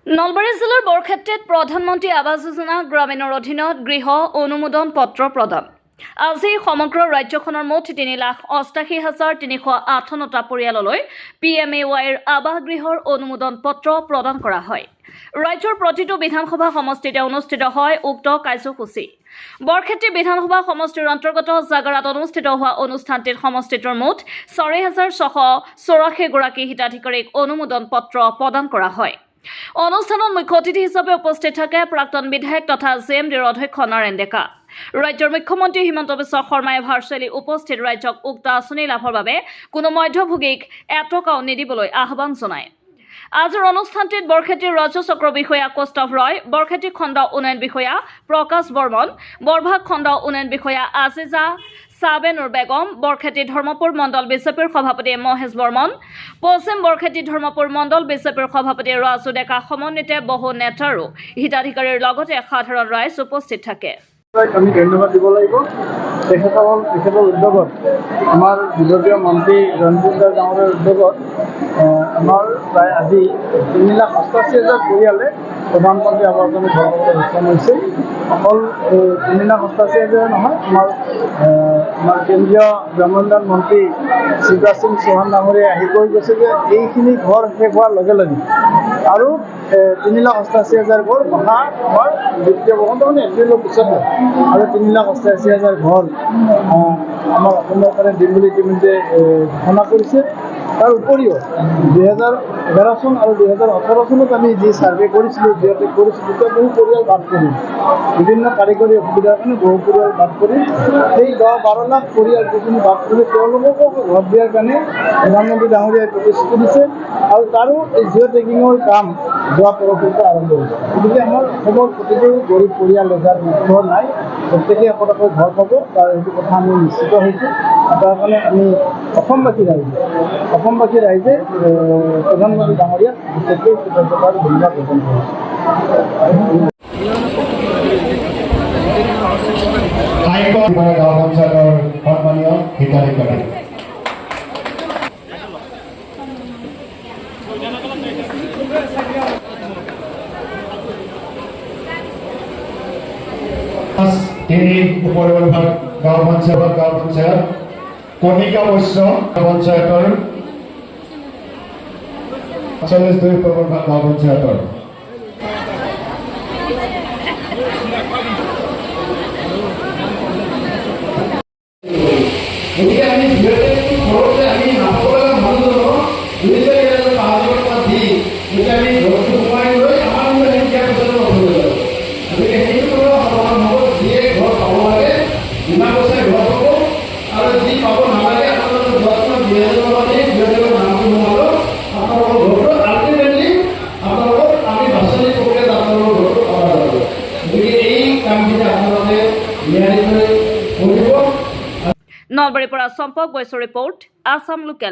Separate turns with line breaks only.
নলবাৰী জিলাৰ বৰক্ষেত্ৰত প্ৰধানমন্ত্ৰী আৱাস যোজনা গ্ৰামীণৰ অধীনত গৃহ অনুমোদন পত্ৰ প্ৰদান। আজি সমগ্ৰ ৰাজ্যখনৰ মুঠ 3,88,358টা পৰিয়াললৈ PMAYৰ আৱাস গৃহৰ অনুমোদন পত্ৰ প্ৰদান কৰা হয়। ৰাজ্যৰ প্ৰতিটো বিধানসভা সমষ্টিতে অনুষ্ঠিত হয় উক্ত কাৰ্যসূচী। বৰক্ষেত্ৰী বিধানসভা সমষ্টিৰ অন্তৰ্গত জাগাৰাত অনুষ্ঠিত হোৱা অনুষ্ঠানটিত সমষ্টিটোৰ মুঠ 4,684 গৰাকী হিতাধিকাৰীক অনুমোদন পত্ৰ প্ৰদান কৰা হয়। অনুষ্ঠানত মুখ্য অতিথি হিচাপে উপস্থিত থাকে প্ৰাক্তন বিধায়ক তথা JMDৰ অধ্যক্ষ নাৰায়ণ ডেকা। ৰাজ্যৰ মুখ্যমন্ত্ৰী হিমন্ত বিশ্ব শৰ্মাই ভাৰ্চুৱেলি উপস্থিত ৰাজ্যক উক্ত আঁচনি লাভৰ বাবে কোনো মধ্যভোগীক এটকাও নিদিবলৈ আহ্বান জনায়। আজিৰ অনুষ্ঠানটিত বৰক্ষেত্ৰীৰ ৰাজ্য চক্ৰ বিষয়া কৌস্তভ ৰয়, বৰক্ষেত্ৰী খণ্ড উন্নয়ন বিষয়া প্ৰকাশ বৰ্মন, বৰভাগ খণ্ড উন্নয়ন বিষয়া আজিজা সাবেনুৰ বেগম, বৰক্ষেত্ৰী ধৰ্মপুৰ মণ্ডল বিজেপিৰ সভাপতি মহেশ বৰ্মন, পশ্চিম বৰক্ষেত্ৰী ধৰ্মপুৰ মণ্ডল বিজেপিৰ সভাপতি ৰাজু ডেকা সমন্বিত বহু নেতা আৰু হিতাধিকাৰীৰ লগতে সাধাৰণ ৰাইজ উপস্থিত থাকে।
আমি ধন্যবাদ দিব লাগিব তেখেতৰ উদ্যোগত আমাৰ বিভাগীয় মন্ত্ৰী ৰঞ্জিত দাস ডাঙৰীয়াৰ উদ্যোগত আমাৰ প্ৰায় আজি 3,88,000 পৰিয়ালে প্ৰধানমন্ত্ৰী আৱাস যোজনা ঘৰ পাবলৈ সক্ষম হৈছে। অকল 3,88,000 নহয়, আমাৰ কেন্দ্ৰীয় গ্ৰামোন্নয়ন মন্ত্ৰী শিৱৰাজ সিং চৌহান ডাঙৰীয়াই আহি কৈ গৈছে যে এইখিনি ঘৰ শেষ হোৱাৰ লগে লগে আৰু 3,88,000 ঘৰ অহা আমাৰ দ্বিতীয় বসন্ত এপ্ৰিলৰ পিছতে আৰু 3,88,000 ঘৰ আমাৰ অসমৰ কাৰণে দিম বুলি ইতিমধ্যে ঘোষণা কৰিছে। তাৰ উপৰিও 2011 চন আৰু 2018 চনত আমি যি ছাৰ্ভে কৰিছিলোঁ তেতিয়া বহু পৰিয়াল বাদ কৰি বিভিন্ন কাৰিকৰী অসুবিধাৰ কাৰণে বহু পৰিয়াল বাদ কৰি সেই 10-12 লাখ পৰিয়াল যিখিনি বাদ কৰি তেওঁলোককো ঘৰ দিয়াৰ কাৰণে প্ৰধানমন্ত্ৰী ডাঙৰীয়াই প্ৰতিশ্ৰুতি দিছে আৰু তাৰো এই জিঅ' টেগিঙৰ কাম যোৱা পৰৱৰ্তীতে আৰম্ভ হৈছে। গতিকে আমাৰ অসমৰ প্ৰতিটো গৰীব পৰিয়ালে যাৰ ঘৰ নাই প্ৰত্যেকেই একোটাকৈ ঘৰ পাব, তাৰ সেইটো কথা আমি নিশ্চিত হৈছোঁ। তাৰ কাৰণে আমি অসমবাসী ৰাইজে প্ৰধানমন্ত্ৰী ডাঙৰীয়াক বিশেষকৈ কৃতজ্ঞতা আৰু ধন্যবাদ জ্ঞাপন কৰিছোঁ।
গাঁও পঞ্চায়তৰ সন্মানীয় হিতাধিকাৰী তিনি উপবিভাগ গাঁও পঞ্চায়ত কণিকা বৈশ্য পঞ্চায়তৰ 42 উপবিভাগ গাঁও পঞ্চায়তৰ
নলবাৰীৰ পৰা চম্পক বৈশ্য ৰিপৰ্ট, আছাম লোকেল।